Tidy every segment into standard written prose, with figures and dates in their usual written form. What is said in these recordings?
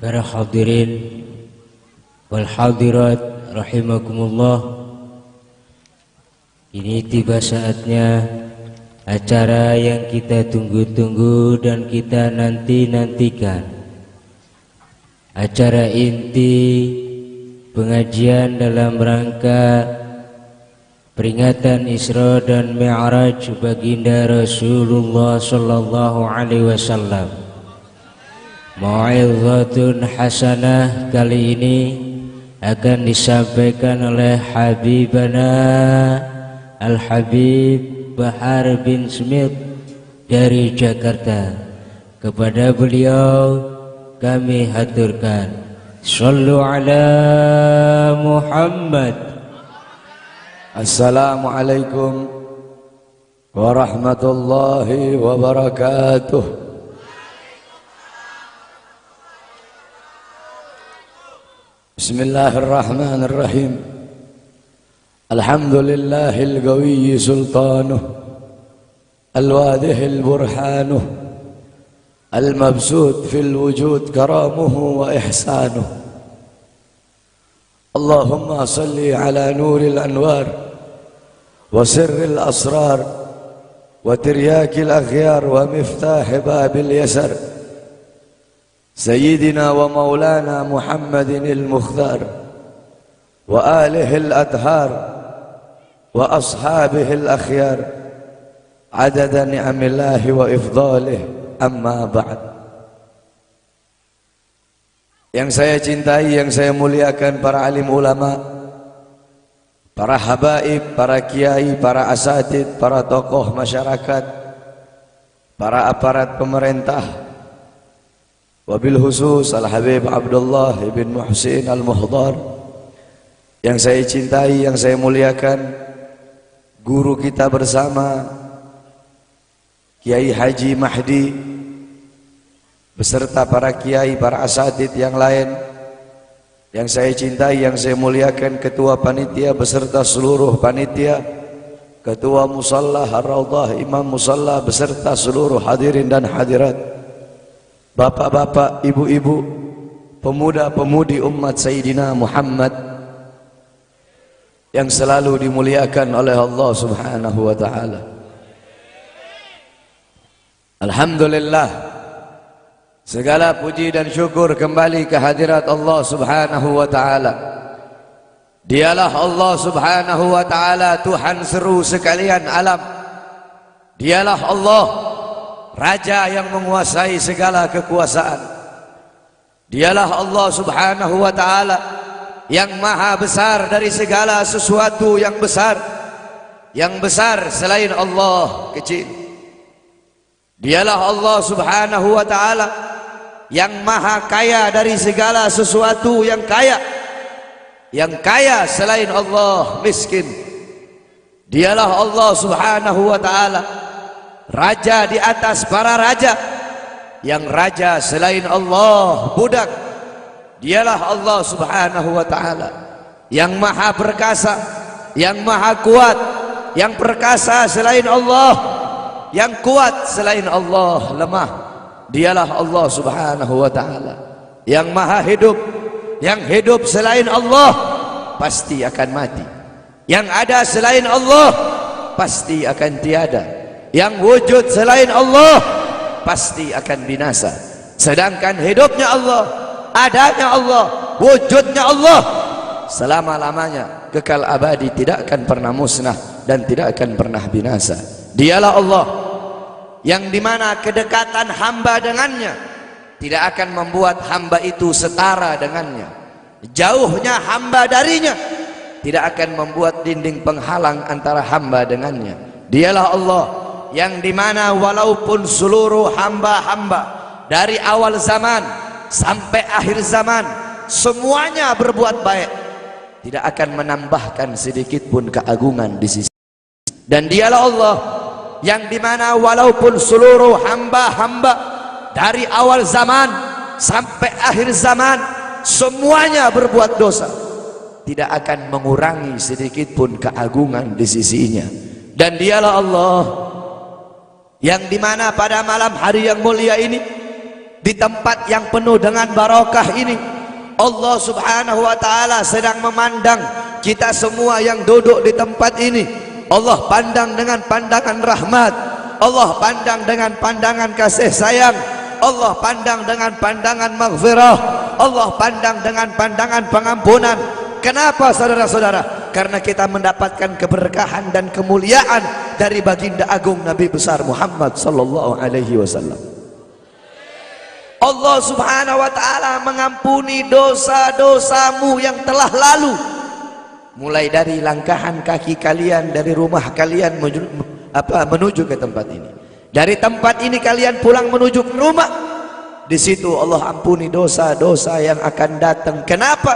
Para hadirin wal hadirat rahimakumullah, ini tiba saatnya acara yang kita tunggu-tunggu dan kita nanti-nantikan. Acara inti pengajian dalam rangka peringatan Isra dan Mi'raj baginda Rasulullah sallallahu alaihi wasallam. Mau'izatun hasanah kali ini akan disampaikan oleh Habibana Al-Habib Bahar bin Smith dari Jakarta. Kepada beliau kami haturkan Sallu ala Muhammad. Assalamualaikum warahmatullahi wabarakatuh. Bismillahirrahmanirrahim. Alhamdulillahil qawiyyi sultanuh, al-wadihil burhanuh, al-mabsut fil wujud karamuhu wa ihsanuh. Allahumma salli ala nuril anwar wa sirril asrar wa tiryakil akhyar wa miftah babil yasar سيدنا ومولانا محمد المختار وآله الأطهار وأصحابه الأخيار عدد نعم الله وإفضاله. أما بعد. Yang saya cintai, yang saya muliakan para alim ulama, para habaib, para kiai, para asatid, para tokoh masyarakat, para aparat pemerintah, wabil khusus Al-Habib Abdullah ibn Muhsin Al-Muhdar, yang saya cintai, yang saya muliakan, guru kita bersama Kiai Haji Mahdi beserta para kiai, para asatid yang lain, yang saya cintai, yang saya muliakan, ketua panitia beserta seluruh panitia, ketua musalla Ar-Raudhah, imam musalla beserta seluruh hadirin dan hadirat, bapak-bapak, ibu-ibu, pemuda-pemudi umat Sayyidina Muhammad yang selalu dimuliakan oleh Allah Subhanahu wa ta'ala. Alhamdulillah, segala puji dan syukur kembali ke hadirat Allah Subhanahu wa ta'ala. Dialah Allah Subhanahu wa ta'ala, Tuhan seru sekalian alam. Dialah Allah, Raja yang menguasai segala kekuasaan. Dialah Allah Subhanahu wa ta'ala yang maha besar dari segala sesuatu yang besar. Yang besar selain Allah kecil. Dialah Allah Subhanahu wa ta'ala yang maha kaya dari segala sesuatu yang kaya. Yang kaya selain Allah miskin. Dialah Allah Subhanahu wa ta'ala Raja di atas para raja, yang raja selain Allah budak. Dialah Allah Subhanahu wa ta'ala yang maha perkasa, yang maha kuat. Yang perkasa selain Allah, yang kuat selain Allah lemah. Dialah Allah Subhanahu wa ta'ala yang maha hidup. Yang hidup selain Allah pasti akan mati. Yang ada selain Allah pasti akan tiada. Yang wujud selain Allah pasti akan binasa. Sedangkan hidupnya Allah, adanya Allah, wujudnya Allah selama-lamanya, kekal abadi, tidak akan pernah musnah dan tidak akan pernah binasa. Dialah Allah yang dimana kedekatan hamba dengannya tidak akan membuat hamba itu setara dengannya. Jauhnya hamba darinya tidak akan membuat dinding penghalang antara hamba dengannya. Dialah Allah yang dimana walaupun seluruh hamba-hamba dari awal zaman sampai akhir zaman semuanya berbuat baik, tidak akan menambahkan sedikit pun keagungan di sisi. Dan dialah Allah yang dimana walaupun seluruh hamba-hamba dari awal zaman sampai akhir zaman semuanya berbuat dosa, tidak akan mengurangi sedikit pun keagungan di sisinya. Dan dialah Allah yang dimana pada malam hari yang mulia ini di tempat yang penuh dengan barokah ini, Allah subhanahu wa ta'ala sedang memandang kita semua yang duduk di tempat ini. Allah pandang dengan pandangan rahmat, Allah pandang dengan pandangan kasih sayang, Allah pandang dengan pandangan maghfirah, Allah pandang dengan pandangan pengampunan. Kenapa saudara-saudara? Karena kita mendapatkan keberkahan dan kemuliaan dari baginda agung Nabi besar Muhammad sallallahu alaihi wasallam. Allah subhanahu wa ta'ala mengampuni dosa-dosamu yang telah lalu, mulai dari langkahan kaki kalian dari rumah kalian menuju ke tempat ini. Dari tempat ini kalian pulang menuju ke rumah, di situ Allah ampuni dosa-dosa yang akan datang. Kenapa?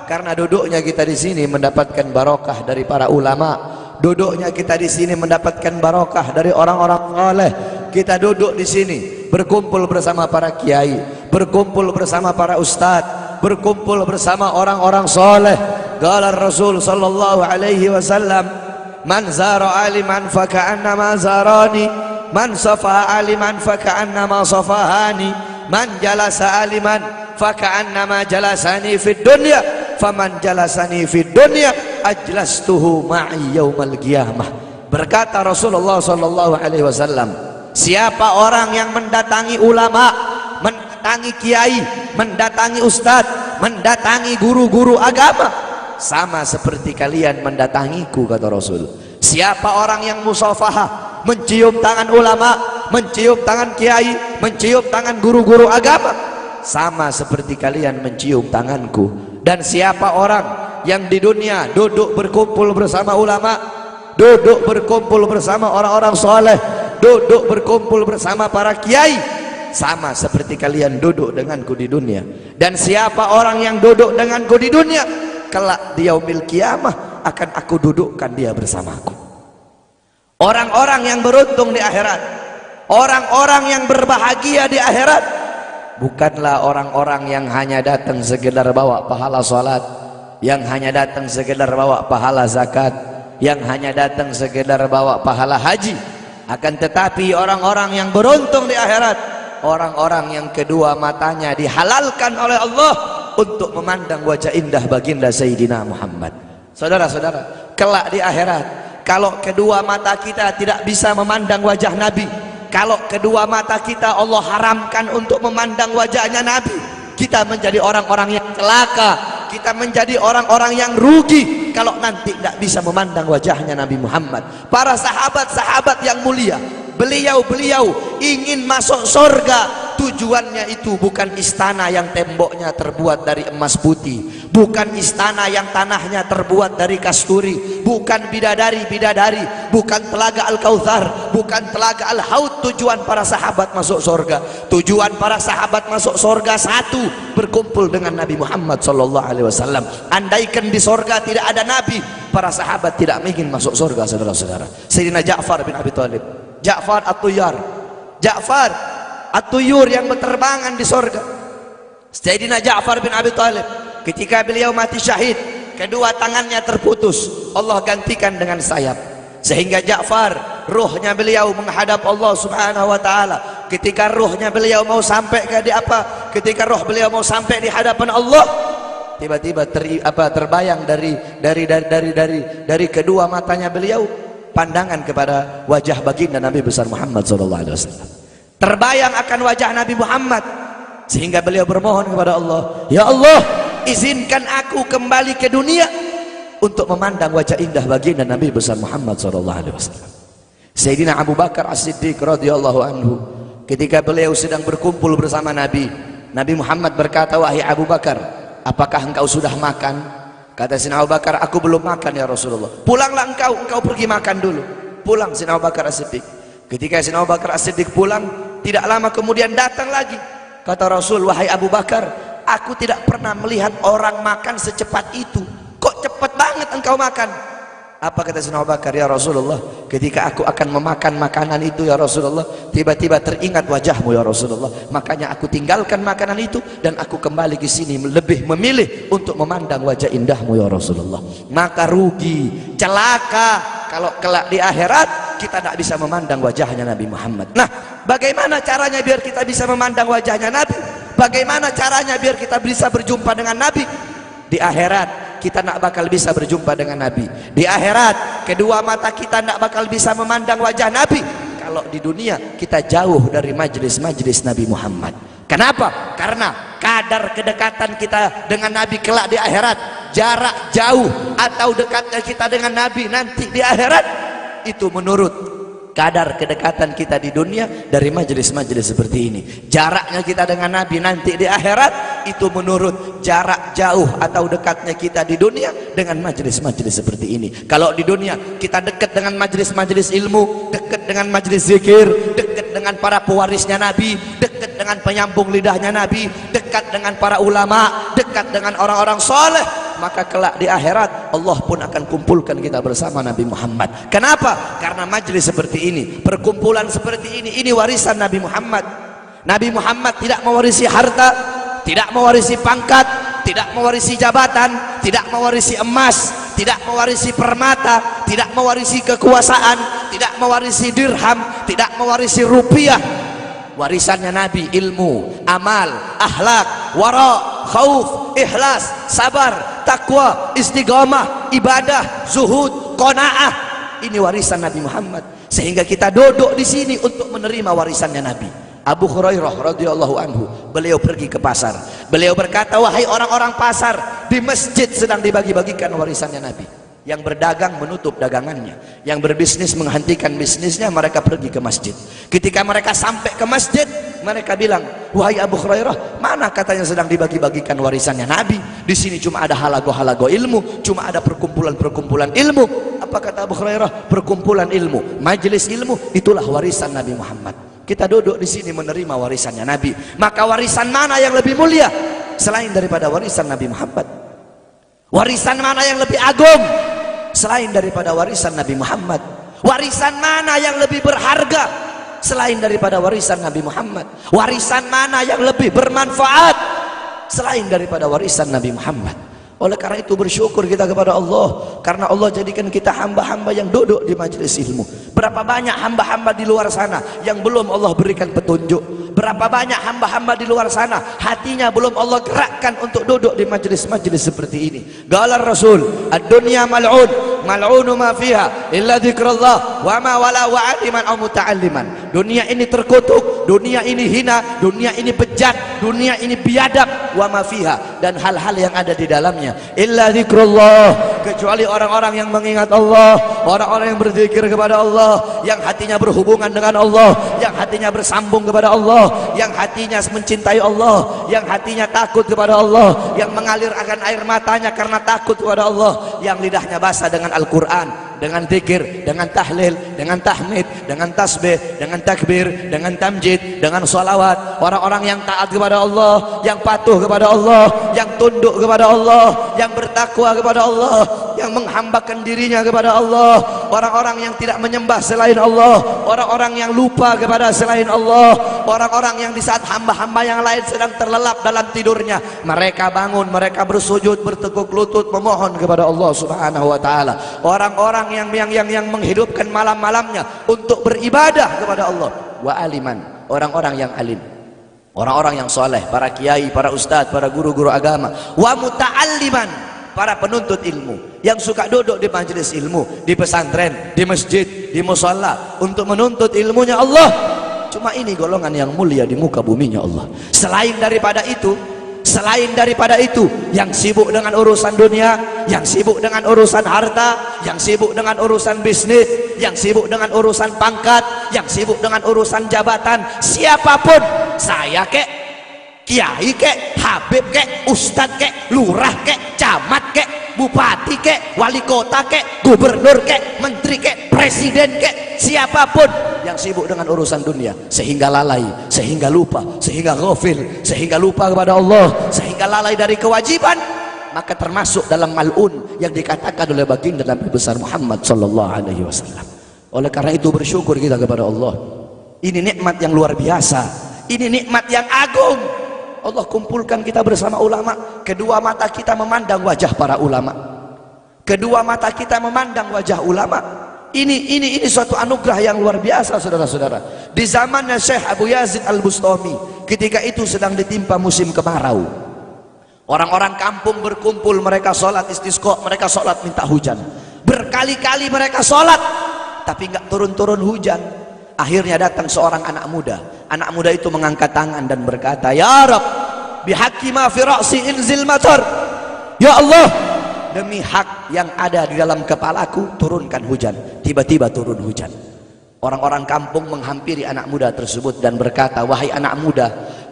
Karena duduknya kita di sini mendapatkan barokah dari para ulama, duduknya kita di sini mendapatkan barokah dari orang-orang saleh. Kita duduk di sini berkumpul bersama para kiai, berkumpul bersama para ustadz, berkumpul bersama orang-orang soleh. Qala Rasul sallallahu alaihi wasallam, man zara aliman fa ka'annama zarani, man safaha aliman fa ka'annama safahani, man jalasa aliman fa ka'annama jalasani fid dunya, faman jalasani fid dunya ajlastuhu ma'i yaumal qiyamah. Berkata Rasulullah sallallahu alaihi wasallam, siapa orang yang mendatangi ulama, mendatangi kiai, mendatangi ustadz, mendatangi guru-guru agama, sama seperti kalian mendatangiku, kata Rasul. Siapa orang yang musafahah, mencium tangan ulama, mencium tangan kiai, mencium tangan guru-guru agama, sama seperti kalian mencium tanganku. Dan siapa orang yang di dunia duduk berkumpul bersama ulama, duduk berkumpul bersama orang-orang soleh, duduk berkumpul bersama para kiai, sama seperti kalian duduk denganku di dunia. Dan siapa orang yang duduk denganku di dunia, kelak di yaumil qiyamah akan aku dudukkan dia bersamaku. Orang-orang yang beruntung di akhirat, orang-orang yang berbahagia di akhirat, bukanlah orang-orang yang hanya datang sekedar bawa pahala salat, yang hanya datang sekedar bawa pahala zakat, yang hanya datang sekedar bawa pahala haji. Akan tetapi orang-orang yang beruntung di akhirat, orang-orang yang kedua matanya dihalalkan oleh Allah untuk memandang wajah indah baginda Sayyidina Muhammad. Saudara-saudara, kelak di akhirat, kalau kedua mata kita tidak bisa memandang wajah Nabi, kalau kedua mata kita Allah haramkan untuk memandang wajahnya Nabi, kita menjadi orang-orang yang celaka, kita menjadi orang-orang yang rugi kalau nanti tidak bisa memandang wajahnya Nabi Muhammad. Para sahabat-sahabat yang mulia, beliau-beliau ingin masuk surga. Tujuannya itu bukan istana yang temboknya terbuat dari emas putih, bukan istana yang tanahnya terbuat dari kasturi, bukan bidadari-bidadari, bukan telaga Al-Kautsar, bukan telaga Al-Haud. Tujuan para sahabat masuk surga, tujuan para sahabat masuk surga satu, berkumpul dengan Nabi Muhammad sallallahu alaihi wasallam. Andaikan di surga tidak ada Nabi, para sahabat tidak mungkin masuk surga, saudara-saudara. Sayyidina Ja'far bin Abi Thalib, Ja'far At-Tuyyar, Ja'far At-Tuyyur yang berterbangan di surga. Sayyidina Ja'far bin Abi Thalib, ketika beliau mati syahid, kedua tangannya terputus, Allah gantikan dengan sayap, sehingga Ja'far, ruhnya beliau menghadap Allah subhanahu wa ta'ala. Ketika ruhnya beliau mau sampai ketika ruh beliau mau sampai di hadapan Allah, tiba-tiba terbayang dari kedua matanya beliau pandangan kepada wajah baginda Nabi besar Muhammad sallallahu alaihi wasallam. Terbayang akan wajah Nabi Muhammad, sehingga beliau bermohon kepada Allah, ya Allah, izinkan aku kembali ke dunia untuk memandang wajah indah baginda Nabi besar Muhammad sallallahu alaihi wasallam. Sayyidina Abu Bakar As-Siddiq radhiyallahu anhu, ketika beliau sedang berkumpul bersama Nabi, Nabi Muhammad berkata, wahai Abu Bakar, apakah engkau sudah makan? Kata Sayyidina Abu Bakar, aku belum makan ya Rasulullah. Pulanglah engkau pergi makan dulu. Pulang Sayyidina Abu Bakar As-Siddiq. Ketika Sayyidina Abu Bakar As-Siddiq pulang, tidak lama kemudian datang lagi. Kata Rasul, wahai Abu Bakar, aku tidak pernah melihat orang makan secepat itu. Kok cepat banget engkau makan? Apa kata Sayyidina Abu Bakar? Ya Rasulullah, ketika aku akan memakan makanan itu ya Rasulullah, tiba-tiba teringat wajahmu ya Rasulullah. Makanya aku tinggalkan makanan itu dan aku kembali ke sini lebih memilih untuk memandang wajah indahmu ya Rasulullah. Maka rugi, celaka kalau kelak di akhirat kita tidak bisa memandang wajahnya Nabi Muhammad. Nah, Bagaimana caranya biar kita bisa memandang wajahnya Nabi? Bagaimana caranya biar kita bisa berjumpa dengan Nabi? Di akhirat kita tidak bakal bisa berjumpa dengan Nabi. Di akhirat kedua mata kita tidak bakal bisa memandang wajah Nabi. Kalau di dunia kita jauh dari majlis-majlis Nabi Muhammad. Kenapa? Karena kadar kedekatan kita dengan Nabi kelak di akhirat, jarak jauh atau dekatnya kita dengan Nabi nanti di akhirat, itu menurut kadar kedekatan kita di dunia dari majelis-majelis seperti ini. Jaraknya kita dengan Nabi nanti di akhirat itu menurut jarak jauh atau dekatnya kita di dunia dengan majelis-majelis seperti ini. Kalau di dunia kita dekat dengan majelis-majelis ilmu, dekat dengan majelis zikir, dekat dengan para pewarisnya Nabi, dekat dengan penyambung lidahnya Nabi, dekat dengan para ulama, dekat dengan orang-orang soleh, maka kelak di akhirat Allah pun akan kumpulkan kita bersama Nabi Muhammad. Kenapa? Karena majlis seperti ini, perkumpulan seperti ini warisan Nabi Muhammad. Nabi Muhammad tidak mewarisi harta, tidak mewarisi pangkat, tidak mewarisi jabatan, tidak mewarisi emas, tidak mewarisi permata, tidak mewarisi kekuasaan, tidak mewarisi dirham, tidak mewarisi rupiah. Warisannya Nabi ilmu, amal, akhlak, wara, khauf, ikhlas, sabar, takwa, istiqamah, ibadah, zuhud, qanaah. Ini warisan Nabi Muhammad. Sehingga kita duduk di sini untuk menerima warisannya Nabi. Abu Hurairah radhiyallahu anhu, beliau pergi ke pasar. Beliau berkata, wahai orang-orang pasar, di masjid sedang dibagi-bagikan warisannya Nabi. Yang berdagang menutup dagangannya, yang berbisnis menghentikan bisnisnya, mereka pergi ke masjid. Ketika mereka sampai ke masjid, mereka bilang, wahai Abu Hurairah, mana katanya sedang dibagi-bagikan warisannya Nabi? Di sini cuma ada halago-halago ilmu, cuma ada perkumpulan-perkumpulan ilmu. Apa kata Abu Hurairah? Perkumpulan ilmu, majelis ilmu, itulah warisan Nabi Muhammad. Kita duduk di sini menerima warisannya Nabi. Maka warisan mana yang lebih mulia selain daripada warisan Nabi Muhammad? Warisan mana yang lebih agung selain daripada warisan Nabi Muhammad? Warisan mana yang lebih berharga selain daripada warisan Nabi Muhammad? Warisan mana yang lebih bermanfaat selain daripada warisan Nabi Muhammad? Oleh karena itu bersyukur kita kepada Allah, karena Allah jadikan kita hamba-hamba yang duduk di majelis ilmu. Berapa banyak hamba-hamba di luar sana yang belum Allah berikan petunjuk? Berapa banyak hamba-hamba di luar sana hatinya belum Allah gerakkan untuk duduk di majelis-majelis seperti ini? Qala Rasul, ad-dunya mal'un, mal'unu ma fiha illa dzikrullah wa ma wala wa aliman aw muta'alliman. Dunia ini terkutuk, dunia ini hina, dunia ini bejat, dunia ini biadab, wa ma fiha, dan hal-hal yang ada di dalamnya, illa dzikrullah, kecuali orang-orang yang mengingat Allah, orang-orang yang berzikir kepada Allah, yang hatinya berhubungan dengan Allah, yang hatinya bersambung kepada Allah, yang hatinya mencintai Allah, yang hatinya takut kepada Allah, yang mengalir akan air matanya karena takut kepada Allah, yang lidahnya basah dengan Al-Quran, dengan zikir, dengan tahlil, dengan tahmid, dengan tasbih, dengan takbir, dengan tamjid, dengan salawat. Orang-orang yang taat kepada Allah, yang patuh kepada Allah, yang tunduk kepada Allah, yang bertakwa kepada Allah, yang menghambakan dirinya kepada Allah. Orang-orang yang tidak menyembah selain Allah, orang-orang yang lupa kepada selain Allah, orang-orang yang di saat hamba-hamba yang lain sedang terlelap dalam tidurnya, mereka bangun, mereka bersujud, bertekuk lutut memohon kepada Allah Subhanahu wa taala. Orang-orang yang menghidupkan malam-malamnya untuk beribadah kepada Allah. Wa aliman, orang-orang yang alim, orang-orang yang soleh, para kiai, para ustadz, para guru-guru agama. Wa muta'alliman, para penuntut ilmu yang suka duduk di majelis ilmu, di pesantren, di masjid, di musalla untuk menuntut ilmunya Allah. Cuma ini golongan yang mulia di muka buminya Allah. Selain daripada itu, yang sibuk dengan urusan dunia, yang sibuk dengan urusan harta, yang sibuk dengan urusan bisnis, yang sibuk dengan urusan pangkat, yang sibuk dengan urusan jabatan, siapapun, saya kek, kiai kek, habib kek, ustadz kek, lurah kek, camat kek, bupati kek, wali kota kek, gubernur kek, menteri kek, presiden kek, siapapun yang sibuk dengan urusan dunia sehingga lalai, sehingga lupa, sehingga ghafil, sehingga lupa kepada Allah, sehingga lalai dari kewajiban, maka termasuk dalam mal'un yang dikatakan oleh baginda Nabi besar Muhammad sallallahu alaihi wasallam. Oleh karena itu bersyukur kita kepada Allah. Ini nikmat yang luar biasa, ini nikmat yang agung. Allah kumpulkan kita bersama ulama. Kedua mata kita memandang wajah para ulama, kedua mata kita memandang wajah ulama. Ini suatu anugerah yang luar biasa, saudara-saudara. Di zamannya Syekh Abu Yazid Al-Bustami, ketika itu sedang ditimpa musim kemarau. Orang-orang kampung berkumpul, mereka sholat istisqa, mereka sholat minta hujan. Berkali-kali mereka sholat, tapi nggak turun-turun hujan. Akhirnya datang seorang anak muda. Anak muda itu mengangkat tangan dan berkata, "Ya Rabb, bihaqqi ma fi ra'si inzil matar." Ya Allah, demi hak yang ada di dalam kepalaku, turunkan hujan. Tiba-tiba turun hujan. Orang-orang kampung menghampiri anak muda tersebut dan berkata, "Wahai anak muda,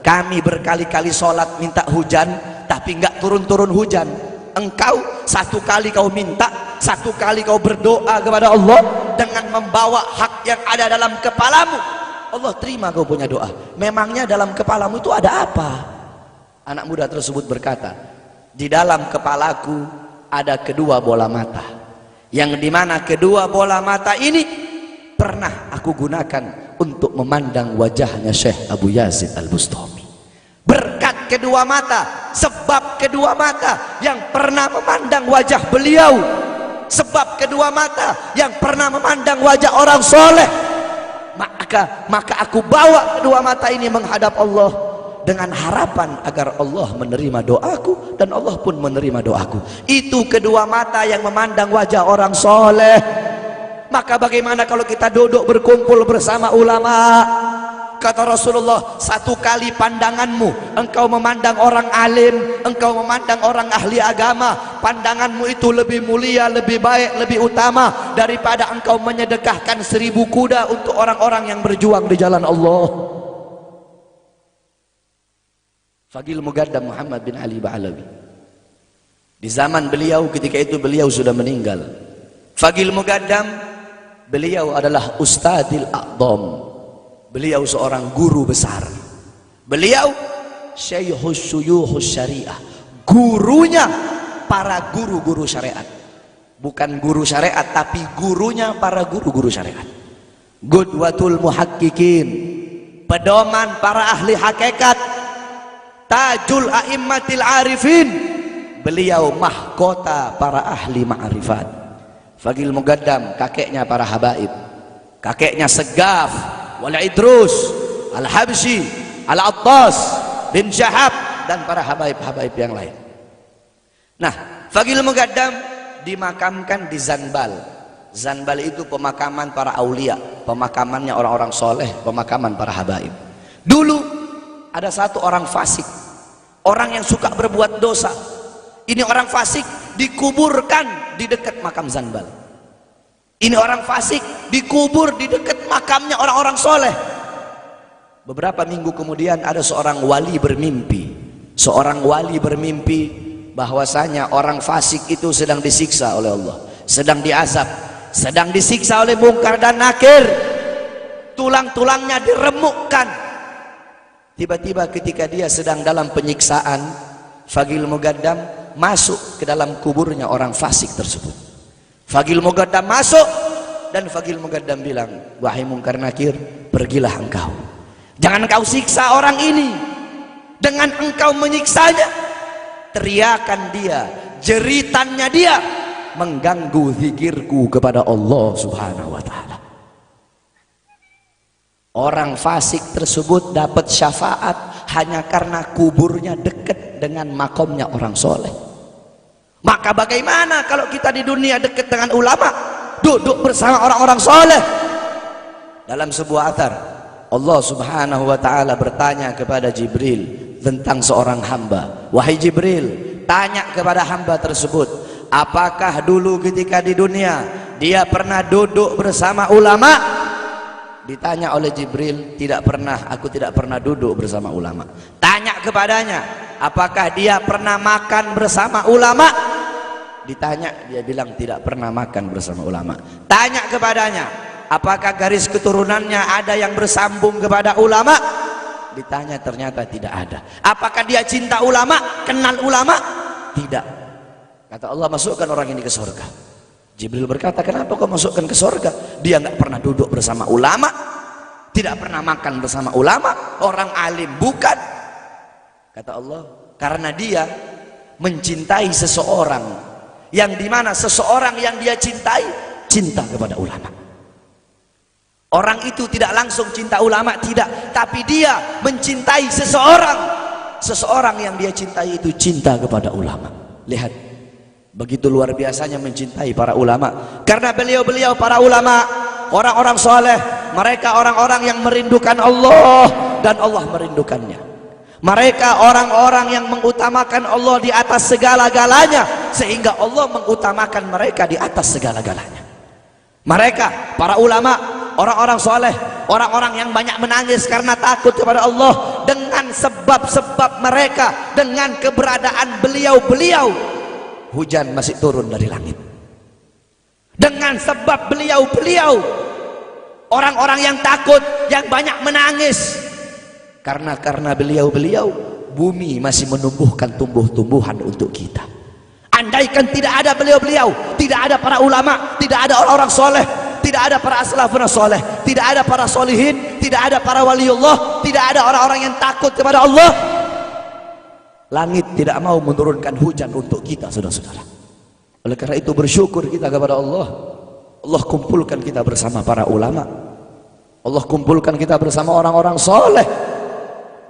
kami berkali-kali sholat minta hujan, tapi nggak turun-turun hujan. Engkau satu kali kau minta, satu kali kau berdoa kepada Allah dengan membawa hak yang ada dalam kepalamu. Allah terima kau punya doa. Memangnya dalam kepalamu itu ada apa?" Anak muda tersebut berkata, "Di dalam kepalaku ada kedua bola mata, yang dimana kedua bola mata ini pernah aku gunakan untuk memandang wajahnya Syekh Abu Yazid Al-Bustami. Berkat kedua mata, sebab kedua mata yang pernah memandang wajah beliau, sebab kedua mata yang pernah memandang wajah orang soleh, maka aku bawa kedua mata ini menghadap Allah dengan harapan agar Allah menerima doaku dan Allah pun menerima doaku." Itu kedua mata yang memandang wajah orang soleh. Maka bagaimana kalau kita duduk berkumpul bersama ulama? Kata Rasulullah, satu kali pandanganmu, engkau memandang orang alim, engkau memandang orang ahli agama, pandanganmu itu lebih mulia, lebih baik, lebih utama daripada engkau menyedekahkan 1000 kuda untuk orang-orang yang berjuang di jalan Allah. Fagil Mugaddam Muhammad bin Ali Ba'alawi, di zaman beliau, ketika itu beliau sudah meninggal. Fagil Mugaddam, beliau adalah Ustadzil A'dham. Beliau seorang guru besar. Beliau Syekhus Syuyuhus Syariah, gurunya para guru-guru syariat. Bukan guru syariat, tapi gurunya para guru-guru syariat. Qudwatul muhaqqiqin, pedoman para ahli hakikat, tajul a'immatil arifin. Beliau mahkota para ahli ma'rifat. Fagil Mugaddam, kakeknya para habaib, kakeknya Segaf, Wal Idrus, Al Habsyi, Al Attas bin Syahab, dan para habaib-habaib yang lain. Nah, Fagil Mugaddam dimakamkan di Zanbal. Zanbal itu pemakaman para aulia, pemakamannya orang-orang soleh, pemakaman para habaib. Dulu ada satu orang fasik, orang yang suka berbuat dosa. Ini orang fasik dikuburkan di dekat makam Zanbal. Ini orang fasik dikubur di dekat makamnya orang-orang soleh. Beberapa minggu kemudian ada seorang wali bermimpi. Seorang wali bermimpi bahwasanya orang fasik itu sedang disiksa oleh Allah, sedang diazab, sedang disiksa oleh Munkar dan Nakir. Tulang-tulangnya diremukkan. Tiba-tiba ketika dia sedang dalam penyiksaan, Fagil Mugaddam masuk ke dalam kuburnya orang fasik tersebut. Fagil Mugaddam masuk dan Fagil Mugaddam bilang, "Wahai Munkar Nakir, pergilah engkau. Jangan engkau siksa orang ini. Dengan engkau menyiksanya, teriakan dia, jeritannya dia mengganggu zikirku kepada Allah Subhanahu wa ta'ala." Orang fasik tersebut dapat syafaat hanya karena kuburnya dekat dengan makomnya orang soleh. Maka bagaimana kalau kita di dunia dekat dengan ulama, duduk bersama orang-orang soleh? Dalam sebuah athar, Allah Subhanahu wa ta'ala bertanya kepada Jibril tentang seorang hamba. "Wahai Jibril, tanya kepada hamba tersebut, apakah dulu ketika di dunia dia pernah duduk bersama ulama?" Ditanya oleh Jibril, "Tidak pernah, aku tidak pernah duduk bersama ulama." Tanya kepadanya, apakah dia pernah makan bersama ulama? Ditanya, dia bilang tidak pernah makan bersama ulama. Tanya kepadanya, apakah garis keturunannya ada yang bersambung kepada ulama? Ditanya, ternyata tidak ada. Apakah dia cinta ulama, kenal ulama? Tidak. Kata Allah, masukkan orang ini ke surga. Jibril berkata, kenapa kau masukkan ke surga? Dia nggak pernah duduk bersama ulama, tidak pernah makan bersama ulama, orang alim bukan. Kata Allah, karena dia mencintai seseorang, yang dimana seseorang yang dia cintai cinta kepada ulama. Orang itu tidak langsung cinta ulama, tidak, tapi dia mencintai seseorang. Seseorang yang dia cintai itu cinta kepada ulama. Lihat, begitu luar biasanya mencintai para ulama. Karena beliau-beliau para ulama, orang-orang soleh, mereka orang-orang yang merindukan Allah dan Allah merindukannya. Mereka orang-orang yang mengutamakan Allah di atas segala-galanya, sehingga Allah mengutamakan mereka di atas segala-galanya. Mereka para ulama, orang-orang soleh, orang-orang yang banyak menangis karena takut kepada Allah. Dengan sebab-sebab mereka, dengan keberadaan beliau-beliau, hujan masih turun dari langit. Dengan sebab beliau-beliau, orang-orang yang takut, yang banyak menangis, karena beliau-beliau, bumi masih menumbuhkan tumbuh-tumbuhan untuk kita. Andaikan tidak ada beliau-beliau, tidak ada para ulama, tidak ada orang-orang soleh, tidak ada para as-salafun soleh, tidak ada para solihin, tidak ada para waliullah, tidak ada orang-orang yang takut kepada Allah, langit tidak mau menurunkan hujan untuk kita, saudara-saudara. Oleh karena itu bersyukur kita kepada Allah. Allah kumpulkan kita bersama para ulama, Allah kumpulkan kita bersama orang-orang soleh.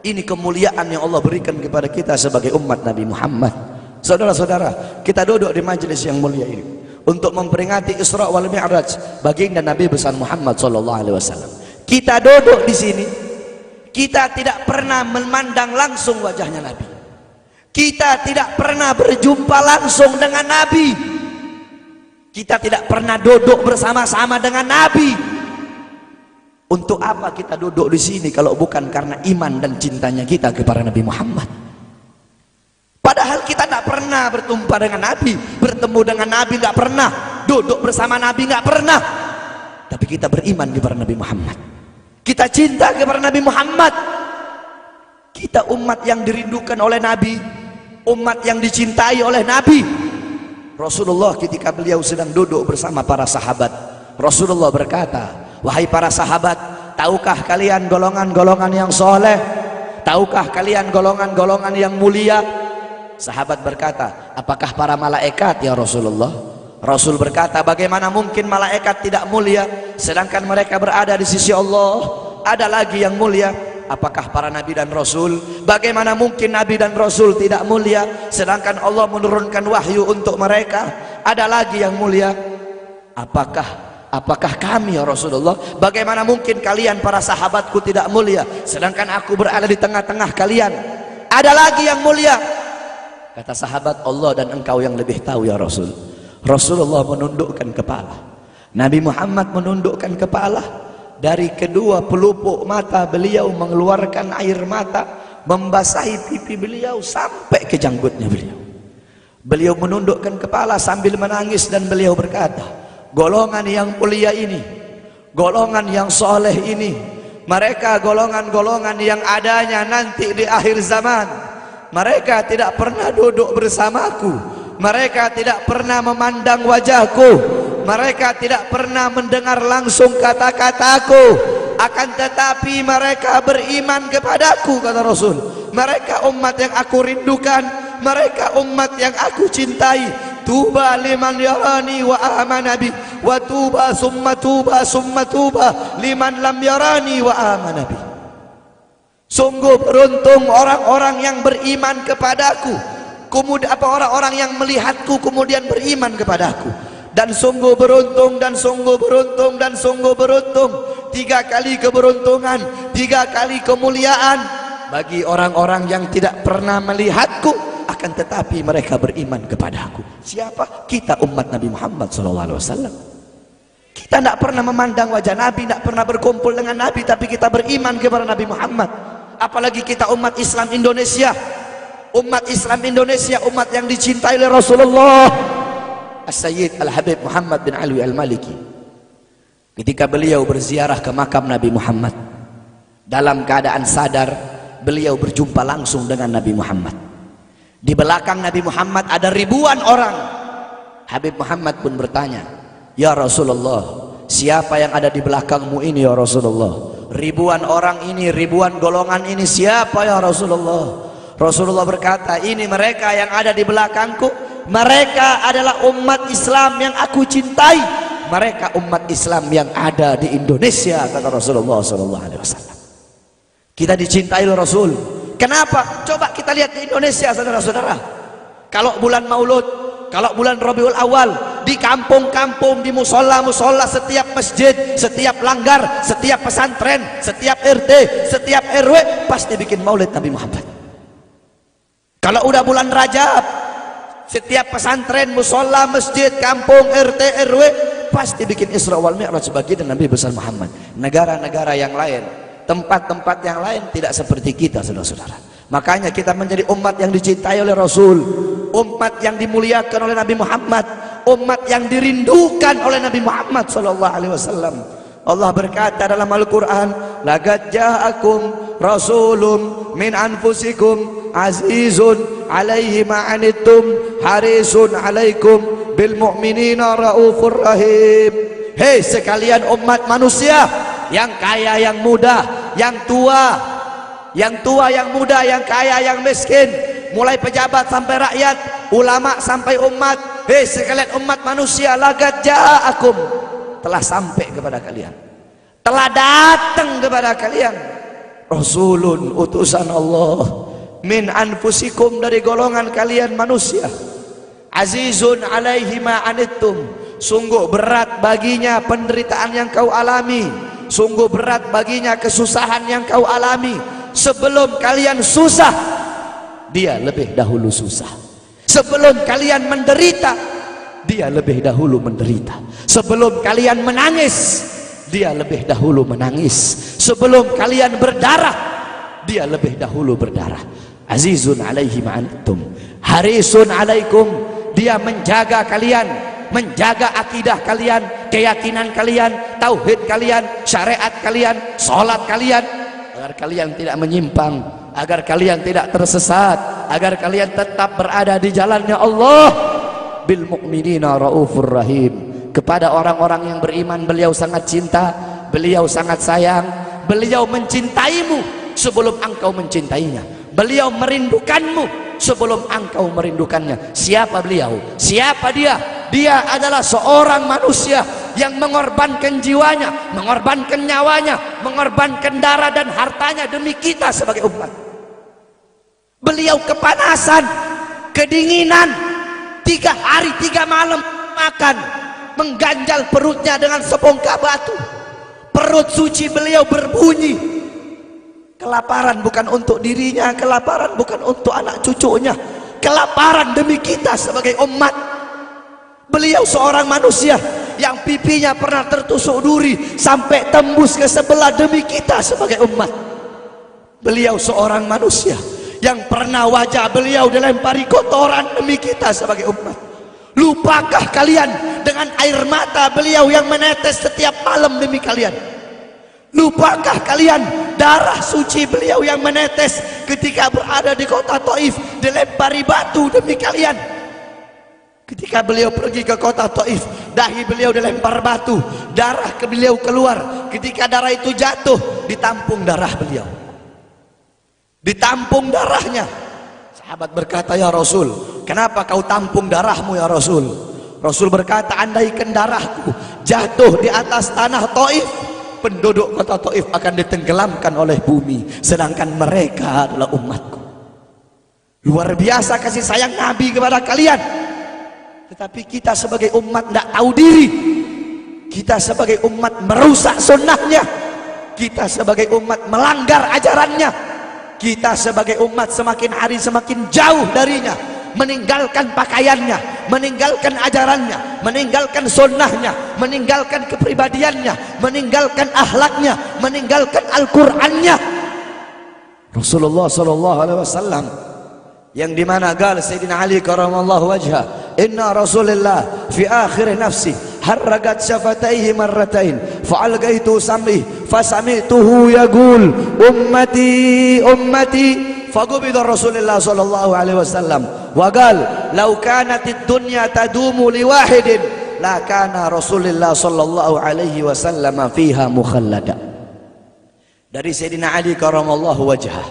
Ini kemuliaan yang Allah berikan kepada kita sebagai umat Nabi Muhammad. Saudara-saudara, kita duduk di majelis yang mulia ini untuk memperingati Isra wal Mi'raj baginda Nabi besar Muhammad sallallahu alaihi wasallam. Kita duduk di sini, kita tidak pernah memandang langsung wajahnya Nabi. Kita tidak pernah berjumpa langsung dengan Nabi. Kita tidak pernah duduk bersama-sama dengan Nabi. Untuk apa kita duduk di sini kalau bukan karena iman dan cintanya kita kepada Nabi Muhammad? Padahal kita tidak pernah berjumpa dengan Nabi, bertemu dengan Nabi tidak pernah, duduk bersama Nabi tidak pernah. Tapi kita beriman kepada Nabi Muhammad. Kita cinta kepada Nabi Muhammad. Kita umat yang dirindukan oleh Nabi, umat yang dicintai oleh Nabi. Rasulullah ketika beliau sedang duduk bersama para sahabat, Rasulullah berkata, wahai para sahabat, tahukah kalian golongan-golongan yang soleh? Tahukah kalian golongan-golongan yang mulia? Sahabat berkata, apakah para malaikat ya Rasulullah? Rasul berkata, bagaimana mungkin malaikat tidak mulia sedangkan mereka berada di sisi Allah? Ada lagi yang mulia. Apakah para nabi dan rasul? Bagaimana mungkin nabi dan rasul tidak mulia sedangkan Allah menurunkan wahyu untuk mereka? Ada lagi yang mulia. Apakah kami ya Rasulullah? Bagaimana mungkin kalian para sahabatku tidak mulia sedangkan aku berada di tengah-tengah kalian? Ada lagi yang mulia. Kata sahabat, Allah dan engkau yang lebih tahu ya Rasul. Rasulullah menundukkan kepala, Nabi Muhammad menundukkan kepala. Dari kedua pelupuk mata beliau mengeluarkan air mata, membasahi pipi beliau sampai ke janggutnya beliau. Beliau menundukkan kepala sambil menangis dan beliau berkata, golongan yang mulia ini, golongan yang soleh ini, mereka golongan-golongan yang adanya nanti di akhir zaman. Mereka tidak pernah duduk bersamaku, mereka tidak pernah memandang wajahku, mereka tidak pernah mendengar langsung kata-kataku, akan tetapi mereka beriman kepadaku, kata Rasul. Mereka umat yang aku rindukan, mereka umat yang aku cintai. Tuba liman yarani wa amana bi, wa tuba summa tuba liman lam yarani wa amana bi. Sungguh beruntung orang-orang yang beriman kepadaku, kemudian orang-orang yang melihatku kemudian beriman kepadaku. Dan sungguh beruntung, dan sungguh beruntung, dan sungguh beruntung. 3 kali keberuntungan, 3 kali kemuliaan bagi orang-orang yang tidak pernah melihatku, akan tetapi mereka beriman kepadaku. Siapa? Kita umat Nabi Muhammad SAW. Kita tidak pernah memandang wajah Nabi, tidak pernah berkumpul dengan Nabi, tapi kita beriman kepada Nabi Muhammad. Apalagi kita umat Islam Indonesia, umat Islam Indonesia, umat yang dicintai oleh Rasulullah As-Sayyid Al-Habib Muhammad bin Alwi Al-Maliki. Ketika beliau berziarah ke makam Nabi Muhammad, dalam keadaan sadar beliau berjumpa langsung dengan Nabi Muhammad. Di belakang Nabi Muhammad ada ribuan orang. Habib Muhammad pun bertanya, ya Rasulullah, siapa yang ada di belakangmu ini ya Rasulullah? Ribuan orang ini, ribuan golongan ini, siapa ya Rasulullah? Rasulullah berkata, ini mereka yang ada di belakangku. Mereka adalah umat Islam yang aku cintai. mereka umat Islam yang ada di Indonesia, kata Rasulullah SAW. Kita dicintai oleh Rasul. Kenapa? Coba kita lihat di Indonesia, saudara-saudara. Kalau bulan Maulud, kalau bulan Rabiul Awal, di kampung-kampung, di musola-musola, setiap masjid, setiap langgar, setiap pesantren, setiap RT, setiap RW pasti bikin maulid Nabi Muhammad. Kalau udah bulan Rajab, setiap pesantren, musola, masjid, kampung, RT, RW pasti bikin Isra wal Mi'raj bagi Nabi besar Muhammad. Negara-negara yang lain, tempat-tempat yang lain tidak seperti kita, saudara-saudara. Makanya kita menjadi umat yang dicintai oleh Rasul, umat yang dimuliakan oleh Nabi Muhammad, umat yang dirindukan oleh Nabi Muhammad SAW. Allah berkata dalam Al-Quran, laqad ja'akum rasulun min anfusikum azizun alaihi ma'anittum harisun alaikum bil mu'minina raufur rahim. Hei sekalian umat manusia, yang kaya, yang muda, yang tua, yang muda, yang kaya, yang miskin, mulai pejabat sampai rakyat, ulama sampai umat. Hei sekalian umat manusia, laqad ja'akum, telah sampai kepada kalian, telah datang kepada kalian rasulun, utusan Allah, min anfusikum, dari golongan kalian manusia, azizun alaihi ma anittum, sungguh berat baginya penderitaan yang kau alami, sungguh berat baginya kesusahan yang kau alami. Sebelum kalian susah, dia lebih dahulu susah. Sebelum kalian menderita, dia lebih dahulu menderita. Sebelum kalian menangis, dia lebih dahulu menangis. Sebelum kalian berdarah, dia lebih dahulu berdarah. Azizun alaihi ma'antum harisun alaikum, dia menjaga kalian, menjaga akidah kalian, keyakinan kalian, tauhid kalian, syariat kalian, sholat kalian, agar kalian tidak menyimpang, agar kalian tidak tersesat, agar kalian tetap berada di jalannya Allah. Bil mu'minina raufur rahim, kepada orang-orang yang beriman beliau sangat cinta, beliau sangat sayang, beliau mencintaimu sebelum engkau mencintainya, beliau merindukanmu sebelum engkau merindukannya. Siapa beliau? Siapa dia? Dia adalah seorang manusia yang mengorbankan jiwanya, mengorbankan nyawanya, mengorbankan darah dan hartanya demi kita sebagai umat. Beliau kepanasan, kedinginan, 3 hari 3 malam makan, mengganjal perutnya dengan sebongkah batu. Perut suci beliau berbunyi. Kelaparan bukan untuk dirinya, kelaparan bukan untuk anak cucunya, kelaparan demi kita sebagai umat. Beliau seorang manusia yang pipinya pernah tertusuk duri sampai tembus ke sebelah demi kita sebagai umat. Beliau seorang manusia yang pernah wajah beliau dilempari kotoran demi kita sebagai umat. Lupakah kalian dengan air mata beliau yang menetes setiap malam demi kalian? Lupakah kalian darah suci beliau yang menetes ketika berada di kota Taif, dilempari batu demi kalian? Ketika beliau pergi ke kota Taif, dahi beliau dilempar batu, darah ke beliau keluar. Ketika darah itu jatuh, ditampung darah beliau, ditampung darahnya. Sahabat berkata, ya Rasul, kenapa kau tampung darahmu ya Rasul? Rasul berkata, andaikan darahku jatuh di atas tanah Taif, penduduk kota Taif akan ditenggelamkan oleh bumi, sedangkan mereka adalah umatku. Luar biasa kasih sayang Nabi kepada kalian. Tetapi kita sebagai umat tidak tahu diri. Kita sebagai umat merusak sunnahnya. Kita sebagai umat melanggar ajarannya. Kita sebagai umat semakin hari semakin jauh darinya, meninggalkan pakaiannya, meninggalkan ajarannya, meninggalkan sunnahnya, meninggalkan kepribadiannya, meninggalkan akhlaknya, meninggalkan Al-Qur'annya. Rasulullah SAW yang dimana gal Sayyidina Ali karamallahu wajhah, inna Rasulullah fi akhir nafsi harragat syafataihi marratain fa'algaitu sam'i fasami'tuhu yaqul ummati ummati faqubida Rasulullah sallallahu alaihi wasallam wa qala law kanatid dunya tadumu li wahidin la kana Rasulullah sallallahu alaihi wasallam fiha mukhallada. Dari Sayyidina Ali karamallahu wajhah,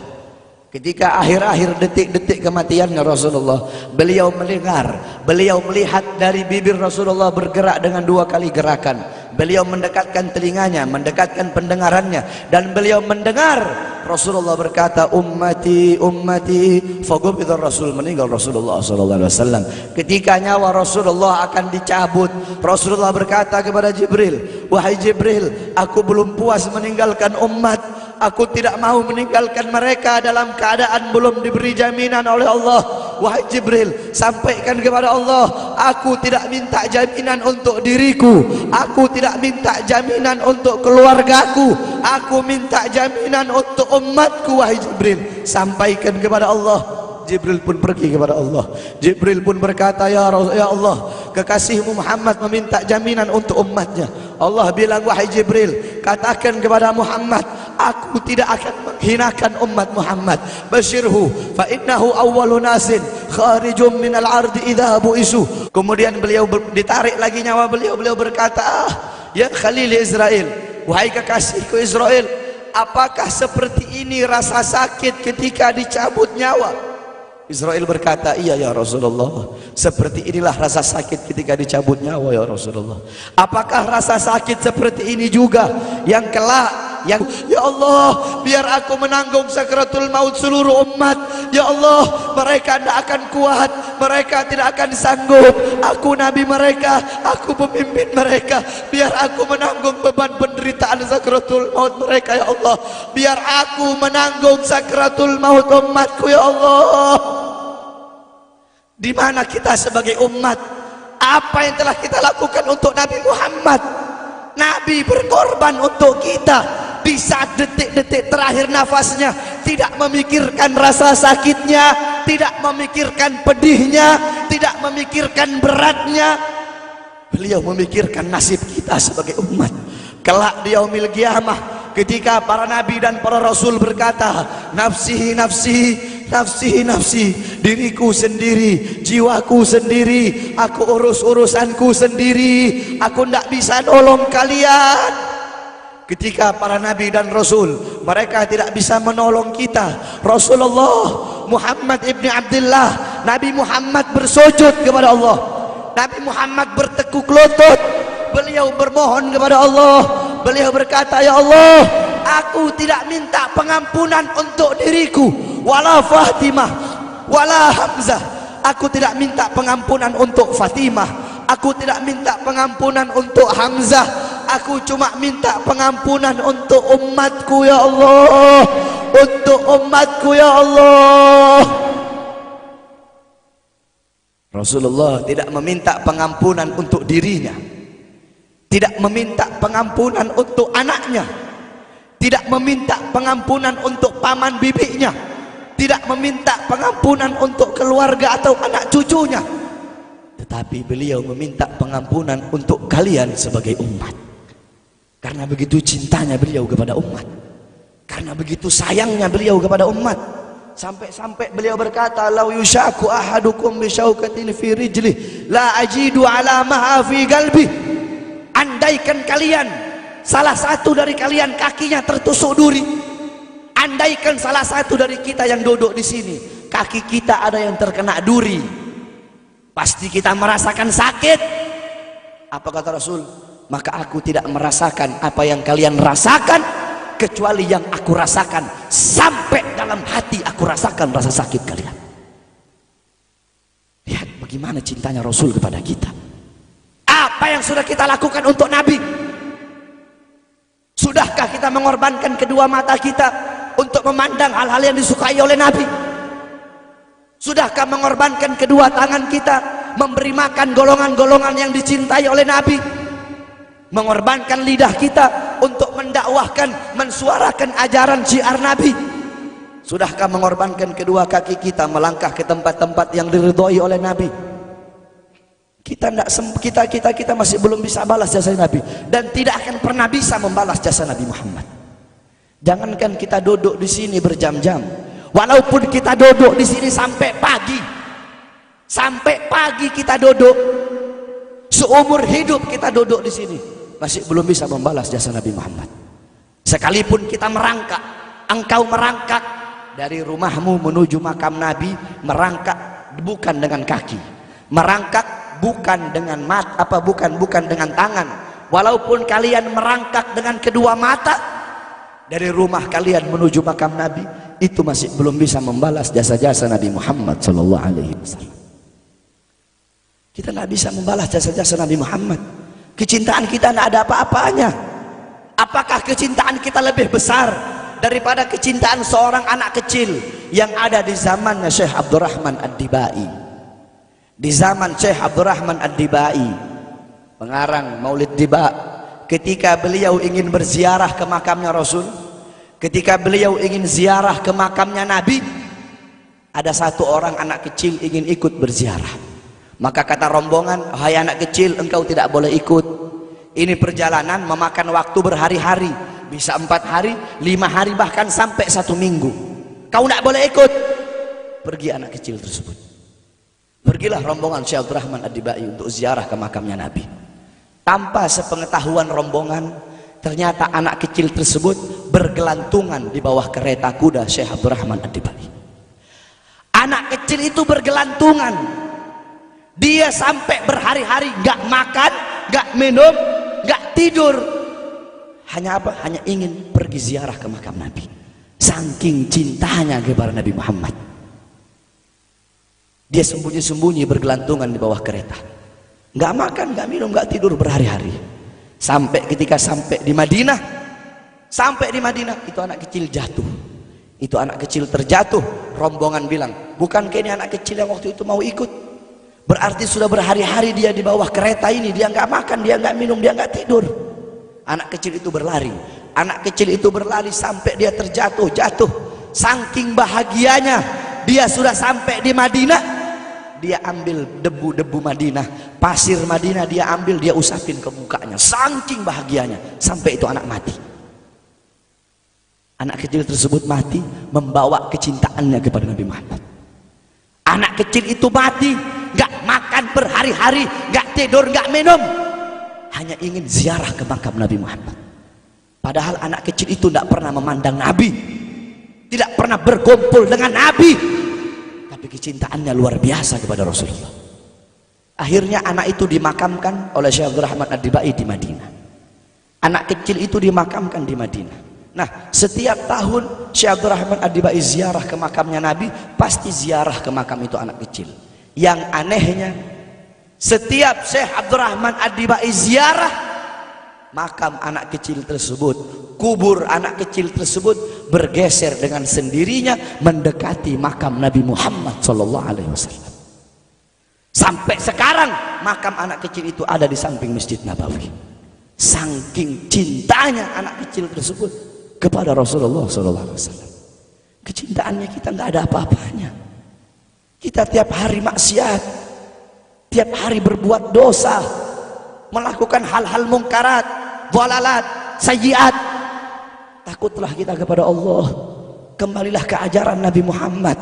Ketika akhir-akhir detik-detik kematiannya Rasulullah, beliau mendengar, beliau melihat dari bibir Rasulullah bergerak dengan 2 kali gerakan. Beliau mendekatkan telinganya, mendekatkan pendengarannya, dan beliau mendengar Rasulullah berkata, ummati, ummati. Fagubidar Rasul, meninggal Rasulullah SAW. Ketika nyawa Rasulullah akan dicabut, Rasulullah berkata kepada Jibril, wahai Jibril, aku belum puas meninggalkan umat. Aku tidak mau meninggalkan mereka dalam keadaan belum diberi jaminan oleh Allah. Wahai Jibril, sampaikan kepada Allah, aku tidak minta jaminan untuk diriku, aku tidak minta jaminan untuk keluargaku, aku minta jaminan untuk umatku. Wahai Jibril, sampaikan kepada Allah. Jibril pun pergi kepada Allah. Jibril pun berkata, ya Allah, kekasihmu Muhammad meminta jaminan untuk umatnya. Allah bilang, wahai Jibril, katakan kepada Muhammad, aku tidak akan menghinakan umat Muhammad. Basyirhu fa innahu awwalu nasin kharijum minal ardi idza bu'isu. Kemudian beliau ditarik lagi nyawa beliau. Beliau berkata, ya Khalil Israel, wahai kekasihku Israel, apakah seperti ini rasa sakit ketika dicabut nyawa? Israel berkata, iya ya Rasulullah, seperti inilah rasa sakit ketika dicabut nyawa ya Rasulullah. Apakah rasa sakit seperti ini juga yang kelak, yang ya Allah, biar aku menanggung sakratul maut seluruh umat. Ya Allah, mereka tidak akan kuat, mereka tidak akan sanggup. Aku nabi mereka, aku pemimpin mereka, biar aku menanggung beban penderitaan sakratul maut mereka ya Allah. Biar aku menanggung sakratul maut umatku ya Allah. Di mana kita sebagai umat? Apa yang telah kita lakukan untuk Nabi Muhammad? Nabi berkorban untuk kita di saat detik-detik terakhir nafasnya, tidak memikirkan rasa sakitnya, tidak memikirkan pedihnya, tidak memikirkan beratnya. Beliau memikirkan nasib kita sebagai umat. Kelak di yaumil qiyamah, ketika para nabi dan para rasul berkata, nafsi nafsi, nafsi nafsi, diriku sendiri, jiwaku sendiri, aku urus urusanku sendiri, aku tidak bisa nolong kalian. Ketika para nabi dan rasul mereka tidak bisa menolong kita, Rasulullah Muhammad ibni Abdullah, Nabi Muhammad bersujud kepada Allah, Nabi Muhammad bertekuk lutut, beliau bermohon kepada Allah. Beliau berkata, ya Allah, aku tidak minta pengampunan untuk diriku, wala Fatimah, wala Hamzah. Aku tidak minta pengampunan untuk Fatimah, aku tidak minta pengampunan untuk Hamzah. Aku cuma minta pengampunan untuk umatku ya Allah, untuk umatku ya Allah. Rasulullah tidak meminta pengampunan untuk dirinya, tidak meminta pengampunan untuk anaknya, tidak meminta pengampunan untuk paman bibinya, tidak meminta pengampunan untuk keluarga atau anak cucunya, tetapi beliau meminta pengampunan untuk kalian sebagai umat. Karena begitu cintanya beliau kepada umat, karena begitu sayangnya beliau kepada umat, sampai-sampai beliau berkata, lau yushaku ahadukum bisyaukatin fi rijlih la ajidu ala maha fi qalbi. Andaikan kalian, salah satu dari kalian kakinya tertusuk duri, andaikan salah satu dari kita yang duduk di sini kaki kita ada yang terkena duri, pasti kita merasakan sakit. Apa kata Rasul? Maka aku tidak merasakan apa yang kalian rasakan, kecuali yang aku rasakan, sampai dalam hati aku rasakan rasa sakit kalian. Lihat bagaimana cintanya Rasul kepada kita. Apa yang sudah kita lakukan untuk Nabi? Sudahkah kita mengorbankan kedua mata kita untuk memandang hal-hal yang disukai oleh Nabi? Sudahkah mengorbankan kedua tangan kita memberi makan golongan-golongan yang dicintai oleh Nabi? Mengorbankan lidah kita untuk mendakwahkan, mensuarakan ajaran syiar Nabi? Sudahkah mengorbankan kedua kaki kita melangkah ke tempat-tempat yang diridhoi oleh Nabi? Kita masih belum bisa balas jasa Nabi, dan tidak akan pernah bisa membalas jasa Nabi Muhammad. Jangankan kita duduk di sini berjam-jam, walaupun kita duduk di sini sampai pagi kita duduk, seumur hidup kita duduk di sini, masih belum bisa membalas jasa Nabi Muhammad. Sekalipun kita merangkak, engkau merangkak, dari rumahmu menuju makam Nabi, merangkak bukan dengan kaki, merangkak bukan dengan bukan dengan tangan. Walaupun kalian merangkak dengan kedua mata dari rumah kalian menuju makam Nabi, itu masih belum bisa membalas jasa-jasa Nabi Muhammad sallallahu alaihi wasallam. Kita nggak bisa membalas jasa-jasa Nabi Muhammad. Kecintaan kita nggak ada apa-apanya. Apakah kecintaan kita lebih besar daripada kecintaan seorang anak kecil yang ada di zamannya Syekh Abdurrahman Ad-Dibai? Di zaman Syekh Abdurrahman Ad-Dibai, pengarang Maulid Diba, ketika beliau ingin berziarah ke makamnya Rasul, ketika beliau ingin ziarah ke makamnya Nabi, ada satu orang anak kecil ingin ikut berziarah. Maka kata rombongan, "Hai anak kecil, engkau tidak boleh ikut. Ini perjalanan memakan waktu berhari-hari, bisa 4 hari, 5 hari, bahkan sampai 1 minggu. Kau tidak boleh ikut." Pergi anak kecil tersebut. Pergilah rombongan Syekh Abdurrahman Ad-Dibai untuk ziarah ke makamnya Nabi. Tanpa sepengetahuan rombongan, ternyata anak kecil tersebut bergelantungan di bawah kereta kuda Syekh Abdurrahman Ad-Dibai. Anak kecil itu bergelantungan. Dia sampai berhari-hari gak makan, gak minum, gak tidur. Hanya apa? Hanya ingin pergi ziarah ke makam Nabi. Saking cintanya kepada Nabi Muhammad, dia sembunyi-sembunyi bergelantungan di bawah kereta. Gak makan, gak minum, gak tidur berhari-hari. Sampai ketika sampai di Madinah, itu anak kecil jatuh. Itu anak kecil terjatuh. Rombongan bilang, "Bukankah ini anak kecil yang waktu itu mau ikut? Berarti sudah berhari-hari dia di bawah kereta ini, dia nggak makan, dia nggak minum, dia nggak tidur." Anak kecil itu berlari. Anak kecil itu berlari sampai dia terjatuh. Saking bahagianya, dia sudah sampai di Madinah. Dia ambil debu-debu Madinah, pasir Madinah, dia ambil, dia usapin ke mukanya. Saking bahagianya, sampai itu anak mati. Anak kecil tersebut mati membawa kecintaannya kepada Nabi Muhammad. Anak kecil itu mati, gak makan berhari-hari, gak tidur, gak minum, hanya ingin ziarah ke makam Nabi Muhammad. Padahal anak kecil itu tidak pernah memandang Nabi, tidak pernah berkumpul dengan Nabi, tapi kecintaannya luar biasa kepada Rasulullah. Akhirnya anak itu dimakamkan oleh Syekh Abdurrahman Ad-Dibai di Madinah. Anak kecil itu dimakamkan di Madinah. Nah, setiap tahun Syekh Abdurrahman Ad-Dibai ziarah ke makamnya Nabi, pasti ziarah ke makam itu anak kecil. Yang anehnya, setiap Syekh Abdurrahman Ad-Dibai ziarah, makam anak kecil tersebut, kubur anak kecil tersebut bergeser dengan sendirinya mendekati makam Nabi Muhammad SAW. Sampai sekarang makam anak kecil itu ada di samping Masjid Nabawi. Saking cintanya anak kecil tersebut kepada Rasulullah SAW. Kecintaannya kita nggak ada apa-apanya. Kita tiap hari maksiat, tiap hari berbuat dosa, melakukan hal-hal mungkarat, dhalalat, sayyiat. Takutlah kita kepada Allah. Kembalilah ke ajaran Nabi Muhammad.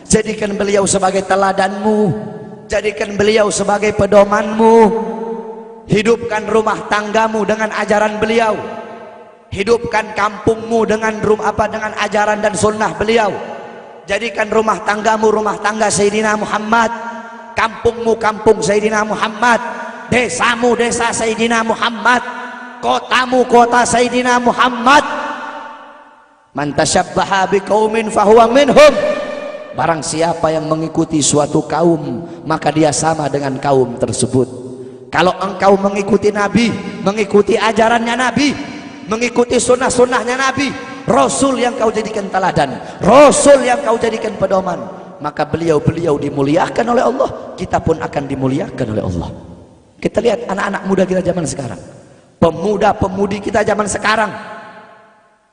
Jadikan beliau sebagai teladanmu, jadikan beliau sebagai pedomanmu. Hidupkan rumah tanggamu dengan ajaran beliau. Hidupkan kampungmu dengan dengan ajaran dan sunnah beliau. Jadikan rumah tanggamu rumah tangga Sayyidina Muhammad, kampungmu kampung Sayyidina Muhammad, desamu desa Sayyidina Muhammad, kotamu kota Sayyidina Muhammad. Man tasyabbaha biqaumin fahuwa minhum. Barang siapa yang mengikuti suatu kaum, maka dia sama dengan kaum tersebut. Kalau engkau mengikuti Nabi, mengikuti ajarannya Nabi, mengikuti sunnah-sunnahnya Nabi, Rasul yang kau jadikan teladan, Rasul yang kau jadikan pedoman, maka beliau-beliau dimuliakan oleh Allah, kita pun akan dimuliakan oleh Allah. Kita lihat anak-anak muda kita zaman sekarang, pemuda-pemudi kita zaman sekarang,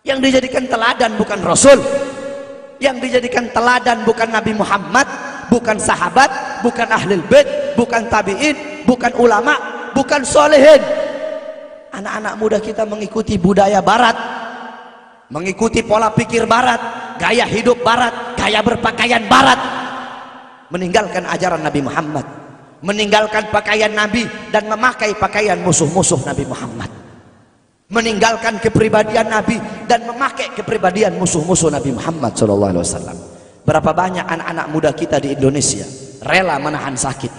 yang dijadikan teladan bukan Rasul, yang dijadikan teladan bukan Nabi Muhammad, bukan sahabat, bukan ahlul bait, bukan tabi'in, bukan ulama, bukan solehin. Anak-anak muda kita mengikuti budaya barat, mengikuti pola pikir barat, gaya hidup barat, gaya berpakaian barat, meninggalkan ajaran Nabi Muhammad, meninggalkan pakaian Nabi dan memakai pakaian musuh-musuh Nabi Muhammad. meninggalkan kepribadian Nabi dan memakai kepribadian musuh-musuh Nabi Muhammad SAW. Berapa banyak anak-anak muda kita di Indonesia rela menahan sakit,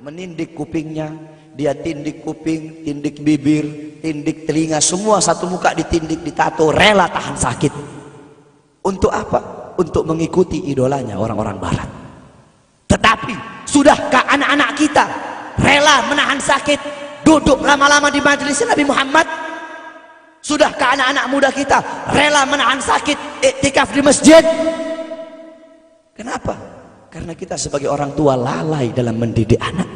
menindik kupingnya, dia tindik kuping, tindik bibir, tindik telinga, semua satu muka ditindik, ditato, rela tahan sakit. Untuk apa? Untuk mengikuti idolanya orang-orang barat. Tetapi sudahkah anak-anak kita rela menahan sakit, duduk lama-lama di majelis Nabi Muhammad? Sudahkah anak-anak muda kita rela menahan sakit, iktikaf di masjid? Kenapa? Karena kita sebagai orang tua lalai dalam mendidik anak.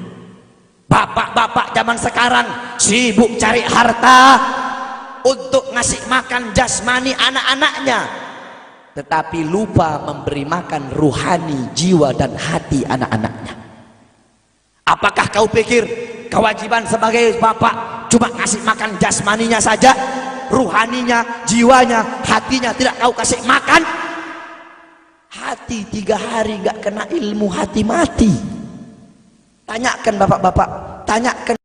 Bapak-bapak zaman sekarang sibuk cari harta untuk ngasih makan jasmani anak-anaknya, tetapi lupa memberi makan ruhani, jiwa dan hati anak-anaknya. Apakah kau pikir kewajiban sebagai bapak cuma ngasih makan jasmaninya saja, ruhaninya, jiwanya, hatinya tidak kau kasih makan? Hati 3 hari gak kena ilmu, hati mati. Tanyakan bapak-bapak, tanyakan